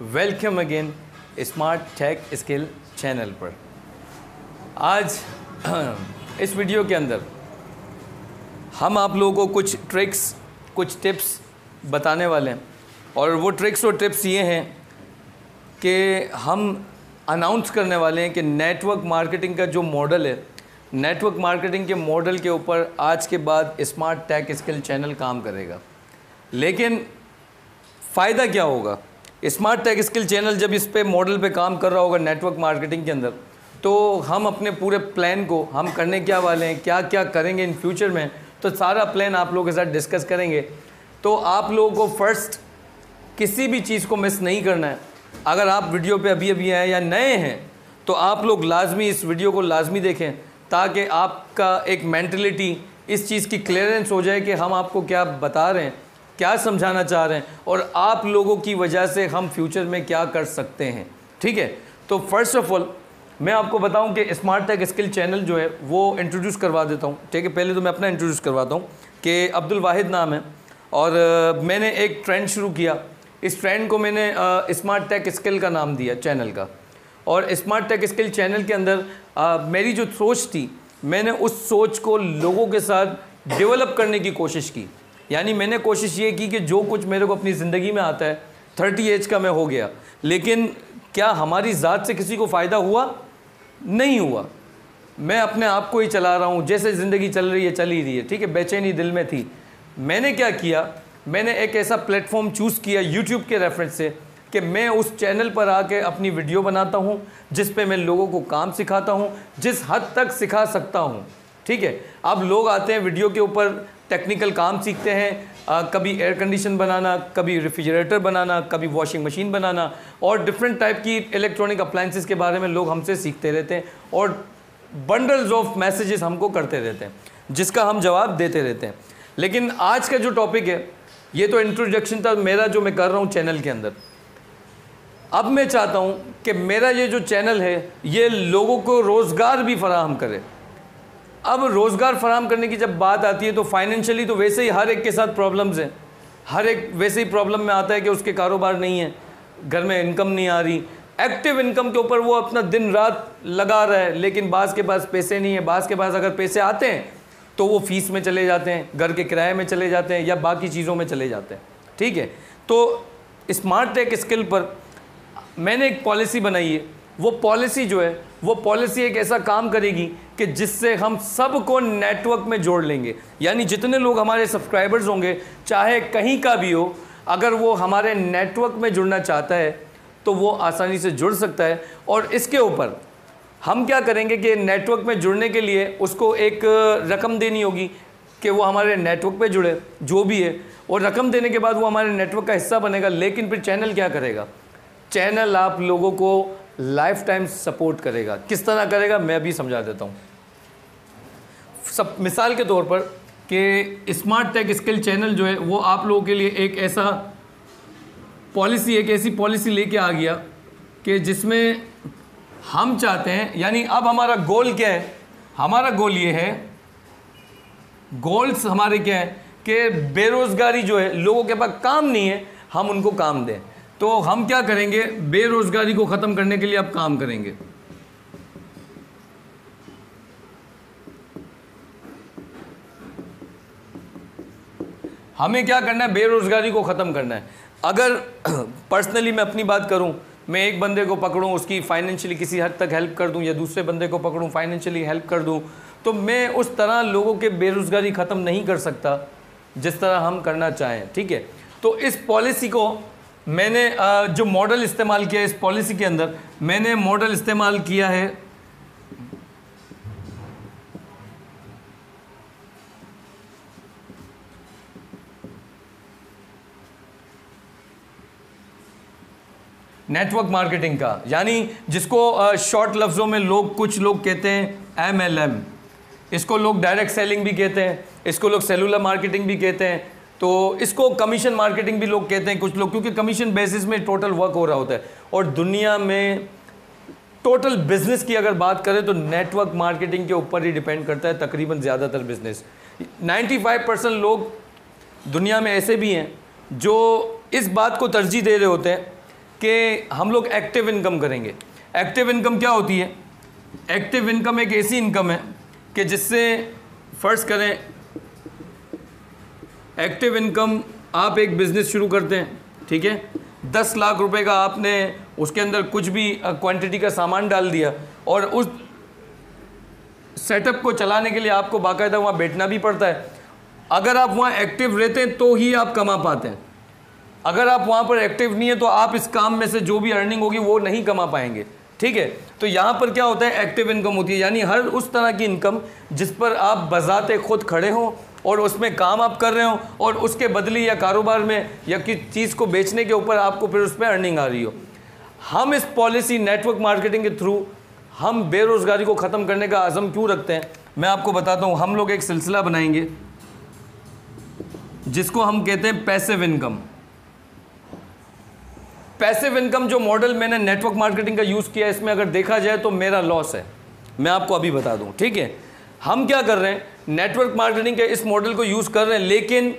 Welcome again smart tech skill channel पर। आज इस वीडियो के अंदर हम आप लोगों को कुछ ट्रिक्स, कुछ टिप्स बताने वाले हैं। और वो ट्रिक्स और टिप्स ये हैं कि हम अनाउंस करने वाले हैं कि नेटवर्क मार्केटिंग का जो मॉडल है, नेटवर्क मार्केटिंग के मॉडल के ऊपर आज के बाद स्मार्ट टेक स्किल चैनल काम करेगा। लेकिन फ़ायदा क्या होगा? स्मार्ट टेक स्किल चैनल जब इस पे मॉडल पे काम कर रहा होगा नेटवर्क मार्केटिंग के अंदर, तो हम अपने पूरे प्लान को हम करने क्या वाले हैं, क्या क्या करेंगे इन फ्यूचर में, तो सारा प्लान आप लोगों के साथ डिस्कस करेंगे। तो आप लोगों को फर्स्ट किसी भी चीज़ को मिस नहीं करना है। अगर आप वीडियो पे अभी अभी आए या नए हैं तो आप लोग लाजमी इस वीडियो को लाजमी देखें, ताकि आपका एक मेंटलिटी इस चीज़ की क्लियरेंस हो जाए कि हम आपको क्या बता रहे हैं, क्या समझाना चाह रहे हैं और आप लोगों की वजह से हम फ्यूचर में क्या कर सकते हैं। ठीक है, तो फर्स्ट ऑफ ऑल मैं आपको बताऊं कि स्मार्ट टेक स्किल चैनल जो है वो इंट्रोड्यूस करवा देता हूं। ठीक है, पहले तो मैं अपना इंट्रोड्यूस करवाता हूं कि अब्दुल वाहिद नाम है और मैंने एक ट्रेंड शुरू किया। इस ट्रेंड को मैंने स्मार्ट टेक स्किल का नाम दिया चैनल का। और स्मार्ट टेक स्किल चैनल के अंदर मेरी जो सोच थी, मैंने उस सोच को लोगों के साथ डेवलप करने की कोशिश की। यानी मैंने कोशिश ये की कि जो कुछ मेरे को अपनी ज़िंदगी में आता है, 30 एज का मैं हो गया, लेकिन क्या हमारी ज़ात से किसी को फ़ायदा हुआ? नहीं हुआ। मैं अपने आप को ही चला रहा हूँ, जैसे ज़िंदगी चल रही है चल ही रही है। ठीक है, बेचैनी दिल में थी। मैंने क्या किया, मैंने एक ऐसा प्लेटफॉर्म चूज़ किया यूट्यूब के रेफरेंस से कि मैं उस चैनल पर आके अपनी वीडियो बनाता हूँ, जिस पे मैं लोगों को काम सिखाता हूँ, जिस हद तक सिखा सकता हूँ। ठीक है, अब लोग आते हैं वीडियो के ऊपर, टेक्निकल काम सीखते हैं, कभी एयर कंडीशन बनाना, कभी रेफ्रिजरेटर बनाना, कभी वॉशिंग मशीन बनाना और डिफरेंट टाइप की इलेक्ट्रॉनिक अप्लायंसेस के बारे में लोग हमसे सीखते रहते हैं और बंडल्स ऑफ मैसेजेस हमको करते रहते हैं, जिसका हम जवाब देते रहते हैं। लेकिन आज का जो टॉपिक है, ये तो इंट्रोडक्शन था मेरा जो मैं कर रहा हूँ चैनल के अंदर। अब मैं चाहता हूँ कि मेरा ये जो चैनल है ये लोगों को रोज़गार भी फराहम करे। अब रोज़गार फराहम करने की जब बात आती है तो फाइनेंशियली तो वैसे ही हर एक के साथ प्रॉब्लम्स हैं। हर एक वैसे ही प्रॉब्लम में आता है कि उसके कारोबार नहीं है, घर में इनकम नहीं आ रही। एक्टिव इनकम के ऊपर वो अपना दिन रात लगा रहा है, लेकिन बाज़ के पास पैसे नहीं है। बाज़ के पास अगर पैसे आते हैं तो वो फ़ीस में चले जाते हैं, घर के किराए में चले जाते हैं या बाकी चीज़ों में चले जाते हैं। ठीक है, तो स्मार्ट टेक स्किल पर मैंने एक पॉलिसी बनाई है। वो पॉलिसी जो है, वो पॉलिसी एक ऐसा काम करेगी कि जिससे हम सबको नेटवर्क में जोड़ लेंगे। यानी जितने लोग हमारे सब्सक्राइबर्स होंगे, चाहे कहीं का भी हो, अगर वो हमारे नेटवर्क में जुड़ना चाहता है तो वो आसानी से जुड़ सकता है। और इसके ऊपर हम क्या करेंगे कि नेटवर्क में जुड़ने के लिए उसको एक रकम देनी होगी कि वो हमारे नेटवर्क पे जुड़े, जो भी है। और रकम देने के बाद वो हमारे नेटवर्क का हिस्सा बनेगा। लेकिन फिर चैनल क्या करेगा? चैनल आप लोगों को लाइफ टाइम सपोर्ट करेगा। किस तरह करेगा मैं भी समझा देता हूँ। सब मिसाल के तौर पर कि स्मार्ट टेक स्किल चैनल जो है वो आप लोगों के लिए एक ऐसा पॉलिसी, एक ऐसी पॉलिसी लेके आ गया कि जिसमें हम चाहते हैं, यानी अब हमारा गोल क्या है? हमारा गोल ये है, गोल्स हमारे क्या है कि बेरोज़गारी जो है, लोगों के पास काम नहीं है, हम उनको काम दें। तो हम क्या करेंगे? बेरोज़गारी को ख़त्म करने के लिए अब काम करेंगे। हमें क्या करना है? बेरोज़गारी को ख़त्म करना है। अगर पर्सनली मैं अपनी बात करूं, मैं एक बंदे को पकड़ूं, उसकी फाइनेंशियली किसी हद तक हेल्प कर दूं, या दूसरे बंदे को पकड़ूं, फाइनेंशियली हेल्प कर दूं, तो मैं उस तरह लोगों के बेरोज़गारी ख़त्म नहीं कर सकता जिस तरह हम करना चाहें। ठीक है, तो इस पॉलिसी को मैंने जो मॉडल इस्तेमाल किया, इस पॉलिसी के अंदर मैंने मॉडल इस्तेमाल किया है नेटवर्क मार्केटिंग का, यानी जिसको शॉर्ट लफ्ज़ों में लोग, कुछ लोग कहते हैं MLM, इसको लोग डायरेक्ट सेलिंग भी कहते हैं, इसको लोग सेलुलर मार्केटिंग भी कहते हैं, तो इसको कमीशन मार्केटिंग भी लोग कहते हैं कुछ लोग, क्योंकि कमीशन बेसिस में टोटल वर्क हो रहा होता है। और दुनिया में टोटल बिजनेस की अगर बात करें तो नेटवर्क मार्केटिंग के ऊपर ही डिपेंड करता है तकरीबन ज़्यादातर बिजनेस। 95% लोग दुनिया में ऐसे भी हैं जो इस बात को तरजीह दे रहे होते हैं कि हम लोग एक्टिव इनकम करेंगे। एक्टिव इनकम क्या होती है? एक्टिव इनकम एक ऐसी इनकम है कि जिससे फ़र्ज़ करें एक्टिव इनकम, आप एक बिज़नेस शुरू करते हैं, ठीक है, 10 लाख रुपए का आपने उसके अंदर कुछ भी क्वांटिटी का सामान डाल दिया और उस सेटअप को चलाने के लिए आपको बाकायदा वहाँ बैठना भी पड़ता है। अगर आप वहाँ एक्टिव रहते हैं तो ही आप कमा पाते हैं। अगर आप वहाँ पर एक्टिव नहीं है तो आप इस काम में से जो भी अर्निंग होगी वो नहीं कमा पाएंगे, ठीक है। तो यहाँ पर क्या होता है, एक्टिव इनकम होती है, यानी हर उस तरह की इनकम जिस पर आप बज़ाते खुद खड़े हों और उसमें काम आप कर रहे हो और उसके बदले या कारोबार में या किसी चीज़ को बेचने के ऊपर आपको फिर उस पर अर्निंग आ रही हो। हम इस पॉलिसी नेटवर्क मार्केटिंग के थ्रू हम बेरोज़गारी को ख़त्म करने का आज़म क्यों रखते हैं, मैं आपको बताता हूँ। हम लोग एक सिलसिला बनाएंगे जिसको हम कहते हैं पैसिव इनकम। पैसिव इनकम जो मॉडल मैंने नेटवर्क मार्केटिंग का यूज़ किया, इसमें अगर देखा जाए तो मेरा लॉस है, मैं आपको अभी बता दूं, ठीक है। हम क्या कर रहे हैं, नेटवर्क मार्केटिंग के इस मॉडल को यूज़ कर रहे हैं, लेकिन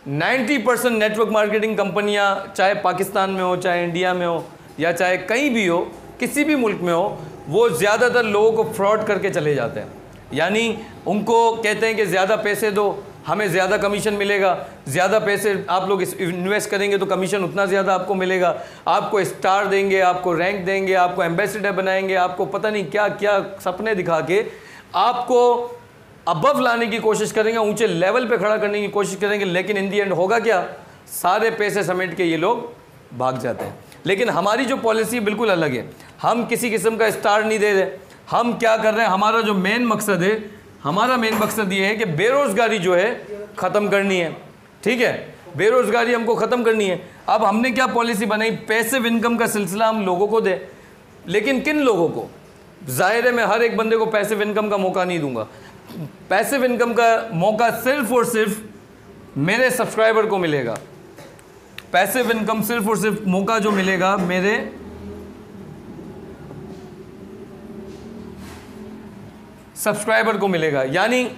90% नेटवर्क मार्केटिंग कंपनियां, चाहे पाकिस्तान में हो, चाहे इंडिया में हो, या चाहे कहीं भी हो, किसी भी मुल्क में हो, वो ज़्यादातर लोगों को फ्रॉड करके चले जाते हैं। यानी उनको कहते हैं कि ज़्यादा पैसे दो, हमें ज़्यादा कमीशन मिलेगा, ज़्यादा पैसे आप लोग इन्वेस्ट करेंगे तो कमीशन उतना ज़्यादा आपको मिलेगा, आपको स्टार देंगे, आपको रैंक देंगे, आपको एम्बेसडर बनाएंगे, आपको पता नहीं क्या क्या सपने दिखा के आपको अबव लाने की कोशिश करेंगे, ऊंचे लेवल पे खड़ा करने की कोशिश करेंगे। लेकिन इन दी एंड होगा क्या, सारे पैसे समेट के ये लोग भाग जाते हैं। लेकिन हमारी जो पॉलिसी बिल्कुल अलग है, हम किसी किस्म का स्टार नहीं दे रहे। हम क्या कर रहे हैं, हमारा जो मेन मकसद है, हमारा मेन मकसद ये है कि बेरोज़गारी जो है ख़त्म करनी है, ठीक है, बेरोज़गारी हमको ख़त्म करनी है। अब हमने क्या पॉलिसी बनाई, पैसिव इनकम का सिलसिला हम लोगों को दे, लेकिन किन लोगों को? जाहिर है मैं हर एक बंदे को पैसिव इनकम का मौका नहीं दूंगा। पैसिव इनकम का मौका सिर्फ और सिर्फ मेरे सब्सक्राइबर को मिलेगा। पैसिव इनकम सिर्फ और सिर्फ मौका जो मिलेगा मेरे सब्सक्राइबर को मिलेगा। यानी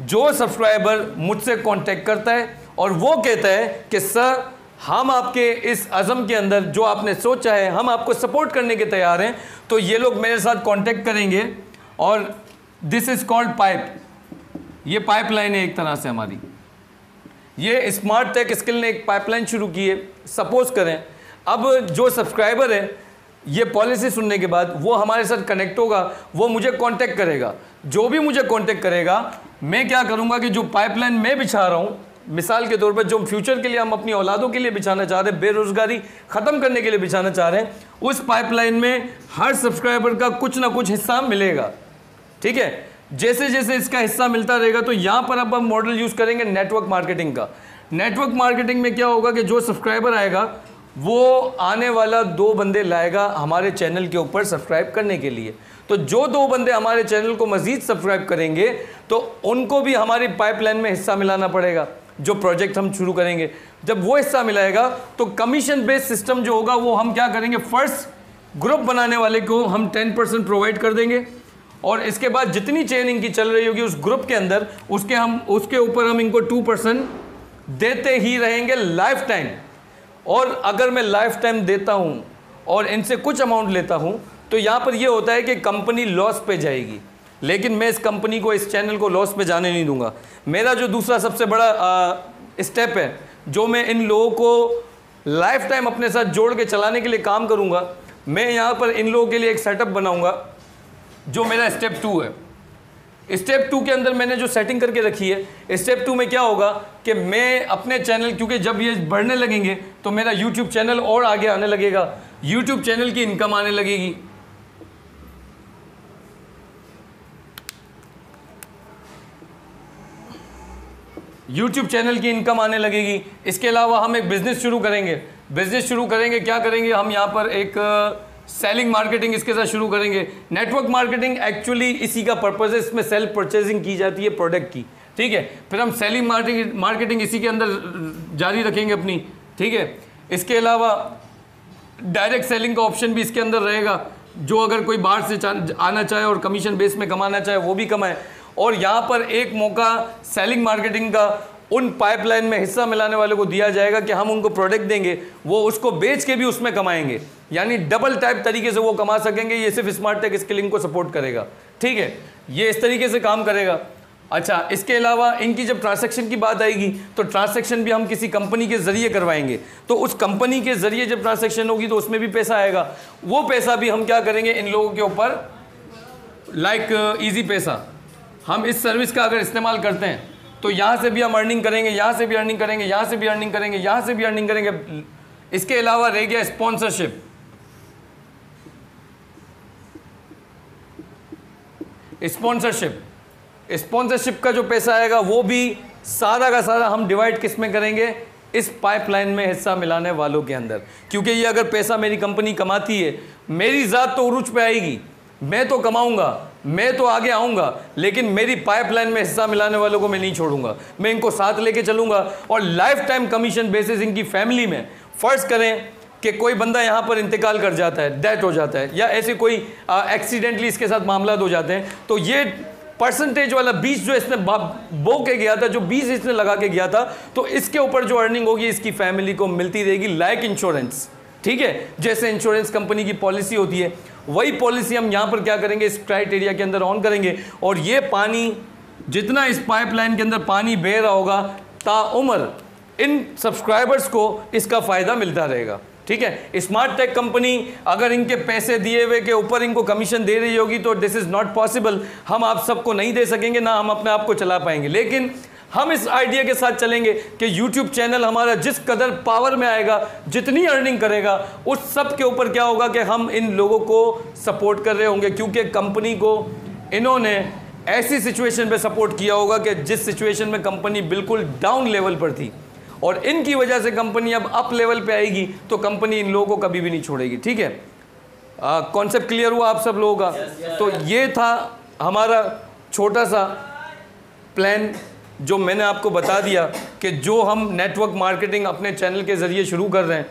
जो सब्सक्राइबर मुझसे कांटेक्ट करता है और वो कहता है कि सर हम आपके इस अज़म के अंदर जो आपने सोचा है, हम आपको सपोर्ट करने के तैयार हैं, तो ये लोग मेरे साथ कांटेक्ट करेंगे। और दिस इज़ कॉल्ड पाइप, ये पाइपलाइन है एक तरह से हमारी। ये स्मार्ट टेक स्किल ने एक पाइपलाइन शुरू की है। सपोज करें अब जो सब्सक्राइबर है ये पॉलिसी सुनने के बाद वो हमारे साथ कनेक्ट होगा, वो मुझे कांटेक्ट करेगा। जो भी मुझे कांटेक्ट करेगा, मैं क्या करूंगा कि जो पाइपलाइन मैं बिछा रहा हूँ, मिसाल के तौर पर जो फ्यूचर के लिए हम अपनी औलादों के लिए बिछाना चाह रहे हैं, बेरोज़गारी ख़त्म करने के लिए बिछाना चाह रहे हैं, उस पाइपलाइन में हर सब्सक्राइबर का कुछ ना कुछ हिस्सा मिलेगा, ठीक है। जैसे जैसे इसका हिस्सा मिलता रहेगा, तो यहाँ पर अब हम मॉडल यूज़ करेंगे नेटवर्क मार्केटिंग का। नेटवर्क मार्केटिंग में क्या होगा कि जो सब्सक्राइबर आएगा वो आने वाला 2 बंदे लाएगा हमारे चैनल के ऊपर सब्सक्राइब करने के लिए। तो जो 2 बंदे हमारे चैनल को मज़ीद सब्सक्राइब करेंगे तो उनको भी हमारी पाइपलाइन में हिस्सा मिलाना पड़ेगा। जो प्रोजेक्ट हम शुरू करेंगे, जब वो हिस्सा मिलाएगा तो कमीशन बेस्ड सिस्टम जो होगा वो हम क्या करेंगे, फर्स्ट ग्रुप बनाने वाले को हम 10% प्रोवाइड कर देंगे और इसके बाद जितनी चेन इनकी चल रही होगी उस ग्रुप के अंदर उसके ऊपर हम इनको 2% देते ही रहेंगे लाइफ टाइम। और अगर मैं लाइफ टाइम देता हूँ और इनसे कुछ अमाउंट लेता हूँ तो यहाँ पर ये होता है कि कंपनी लॉस पे जाएगी, लेकिन मैं इस कंपनी को, इस चैनल को लॉस पे जाने नहीं दूंगा। मेरा जो दूसरा सबसे बड़ा स्टेप है, जो मैं इन लोगों को लाइफ टाइम अपने साथ जोड़ के चलाने के लिए काम करूँगा, मैं यहाँ पर इन लोगों के लिए एक सेटअप बनाऊँगा जो मेरा स्टेप 2 है। स्टेप 2 के अंदर मैंने जो सेटिंग करके रखी है, स्टेप 2 में क्या होगा कि मैं अपने चैनल, क्योंकि जब ये बढ़ने लगेंगे तो मेरा यूट्यूब चैनल और आगे आने लगेगा, यूट्यूब चैनल की इनकम आने लगेगी। यूट्यूब चैनल की इनकम आने लगेगी। इसके अलावा हम एक बिज़नेस शुरू करेंगे। क्या करेंगे हम यहाँ पर एक सेलिंग मार्केटिंग इसके साथ शुरू करेंगे। नेटवर्क मार्केटिंग एक्चुअली इसी का पर्पज़ है, इसमें सेल्फ परचेजिंग की जाती है प्रोडक्ट की, ठीक है। फिर हम सेलिंग मार्केटिंग इसी के अंदर जारी रखेंगे अपनी, ठीक है। इसके अलावा डायरेक्ट सेलिंग का ऑप्शन भी इसके अंदर रहेगा, जो अगर कोई बाहर से आना चाहे और कमीशन बेस में कमाना चाहे वो भी कमाए। और यहाँ पर एक मौका सेलिंग मार्केटिंग का उन पाइपलाइन में हिस्सा मिलाने वालों को दिया जाएगा कि हम उनको प्रोडक्ट देंगे, वो उसको बेच के भी उसमें कमाएंगे, यानी डबल टाइप तरीके से वो कमा सकेंगे। ये सिर्फ स्मार्ट टेक स्किलिंग को सपोर्ट करेगा, ठीक है, ये इस तरीके से काम करेगा। अच्छा, इसके अलावा इनकी जब ट्रांसैक्शन की बात आएगी तो ट्रांसैक्शन भी हम किसी कंपनी के ज़रिए करवाएंगे, तो उस कंपनी के ज़रिए जब ट्रांसैक्शन होगी तो उसमें भी पैसा आएगा। वो पैसा भी हम क्या करेंगे, इन लोगों के ऊपर लाइक ईजी पैसा, हम इस सर्विस का अगर इस्तेमाल करते हैं तो यहाँ से भी हम अर्निंग करेंगे, यहाँ से भी अर्निंग करेंगे, यहाँ से भी अर्निंग करेंगे, यहाँ से भी अर्निंग करेंगे। इसके अलावा रह गया स्पॉन्सरशिप। स्पॉन्सरशिप का जो पैसा आएगा वो भी सारा का सारा हम डिवाइड किस में करेंगे, इस पाइपलाइन में हिस्सा मिलाने वालों के अंदर। क्योंकि ये अगर पैसा मेरी कंपनी कमाती है, मेरी ज़ात तो उरूज पे आएगी, मैं तो कमाऊंगा, मैं तो आगे आऊँगा, लेकिन मेरी पाइपलाइन में हिस्सा मिलाने वालों को मैं नहीं छोड़ूंगा, मैं इनको साथ लेके चलूँगा। और लाइफ टाइम कमीशन बेसिस इनकी फैमिली में, फ़र्ज़ करें कि कोई बंदा यहाँ पर इंतकाल कर जाता है, डेथ हो जाता है, या ऐसे कोई एक्सीडेंटली इसके साथ मामला हो जाते हैं, तो ये परसेंटेज वाला 20 जो इसने बो के गया था, जो 20 इसने लगा के गया था, तो इसके ऊपर जो अर्निंग होगी इसकी फैमिली को मिलती रहेगी, लाइक इंश्योरेंस, ठीक है। जैसे इंश्योरेंस कंपनी की पॉलिसी होती है, वही पॉलिसी हम यहाँ पर क्या करेंगे, इस क्राइटेरिया के अंदर ऑन करेंगे। और ये पानी, जितना इस पाइपलाइन के अंदर पानी बह रहा होगा, ताउम्र इन सब्सक्राइबर्स को इसका फ़ायदा मिलता रहेगा, ठीक है। स्मार्ट टेक कंपनी अगर इनके पैसे दिए हुए के ऊपर इनको कमीशन दे रही होगी तो दिस इज़ नॉट पॉसिबल, हम आप सबको नहीं दे सकेंगे, ना हम अपने आप को चला पाएंगे। लेकिन हम इस आइडिया के साथ चलेंगे कि YouTube चैनल हमारा जिस कदर पावर में आएगा, जितनी अर्निंग करेगा, उस सब के ऊपर क्या होगा कि हम इन लोगों को सपोर्ट कर रहे होंगे, क्योंकि कंपनी को इन्होंने ऐसी सिचुएशन पे सपोर्ट किया होगा कि जिस सिचुएशन में कंपनी बिल्कुल डाउन लेवल पर थी, और इनकी वजह से कंपनी अब अप लेवल पे आएगी, तो कंपनी इन लोगों को कभी भी नहीं छोड़ेगी, ठीक है। कॉन्सेप्ट क्लियर हुआ आप सब लोगों का? तो ये था हमारा छोटा सा प्लान जो मैंने आपको बता दिया कि जो हम नेटवर्क मार्केटिंग अपने चैनल के ज़रिए शुरू कर रहे हैं,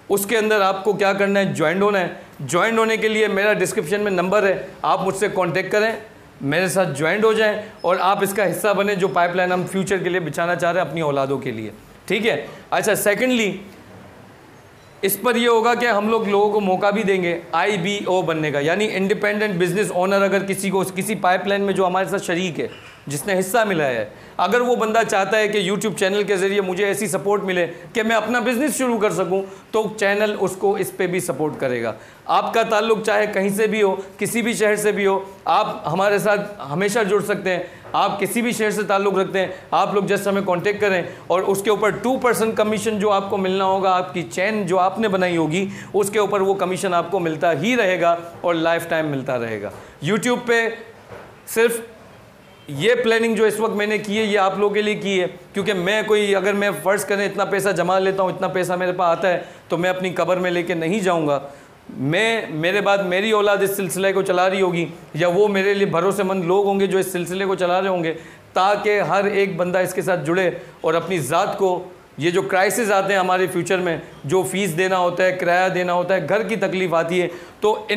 उसके अंदर आपको क्या करना है, ज्वाइन होना है। ज्वाइन होने के लिए मेरा डिस्क्रिप्शन में नंबर है, आप मुझसे कांटेक्ट करें, मेरे साथ ज्वाइन हो जाएं और आप इसका हिस्सा बने, जो पाइपलाइन हम फ्यूचर के लिए बिछाना चाह रहे हैं अपनी औलादों के लिए, ठीक है। अच्छा, सेकेंडली इस पर यह होगा कि हम लोगों को मौका भी देंगे IBO बनने का, यानी इंडिपेंडेंट बिजनेस ओनर। अगर किसी को किसी पाइपलाइन में जो हमारे साथ शरीक है, जिसने हिस्सा मिलाया है, अगर वो बंदा चाहता है कि YouTube चैनल के ज़रिए मुझे ऐसी सपोर्ट मिले कि मैं अपना बिज़नेस शुरू कर सकूं, तो चैनल उसको इस पे भी सपोर्ट करेगा। आपका ताल्लुक चाहे कहीं से भी हो, किसी भी शहर से भी हो, आप हमारे साथ हमेशा जुड़ सकते हैं। आप किसी भी शहर से ताल्लुक़ रखते हैं, आप लोग जस्ट हमें कांटेक्ट करें, और उसके ऊपर 2% कमीशन जो आपको मिलना होगा, आपकी चैन जो आपने बनाई होगी उसके ऊपर वो कमीशन आपको मिलता ही रहेगा और लाइफ टाइम मिलता रहेगा। यूट्यूब पे सिर्फ ये प्लानिंग जो इस वक्त मैंने की है, ये आप लोगों के लिए की है, क्योंकि मैं कोई, अगर मैं फ़र्ज़ करें इतना पैसा जमा लेता हूँ, इतना पैसा मेरे पास आता है, तो मैं अपनी कब्र में लेके नहीं जाऊँगा। मेरे बाद मेरी औलाद इस सिलसिले को चला रही होगी, या वो मेरे लिए भरोसेमंद लोग होंगे जो इस सिलसिले को चला रहे होंगे, ताकि हर एक बंदा इसके साथ जुड़े और अपनी ज़ात को, ये जो क्राइसिस आते हैं हमारे फ्यूचर में, जो फ़ीस देना होता है, किराया देना होता है, घर की तकलीफ़ आती है, तो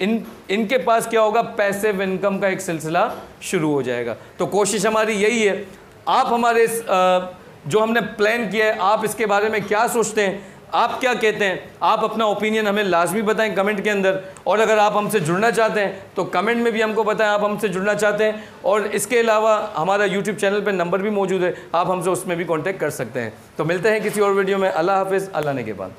इनके पास क्या होगा, पैसिव इनकम का एक सिलसिला शुरू हो जाएगा। तो कोशिश हमारी यही है। आप हमारे जो हमने प्लान किया है, आप इसके बारे में क्या सोचते हैं, आप क्या कहते हैं, आप अपना ओपिनियन हमें लाजमी बताएं कमेंट के अंदर। और अगर आप हमसे जुड़ना चाहते हैं तो कमेंट में भी हमको बताएं आप हमसे जुड़ना चाहते हैं। और इसके अलावा हमारा YouTube चैनल पे नंबर भी मौजूद है, आप हमसे उसमें भी कांटेक्ट कर सकते हैं। तो मिलते हैं किसी और वीडियो में। अल्लाह हाफिज़, अल्लाह ने के बाद।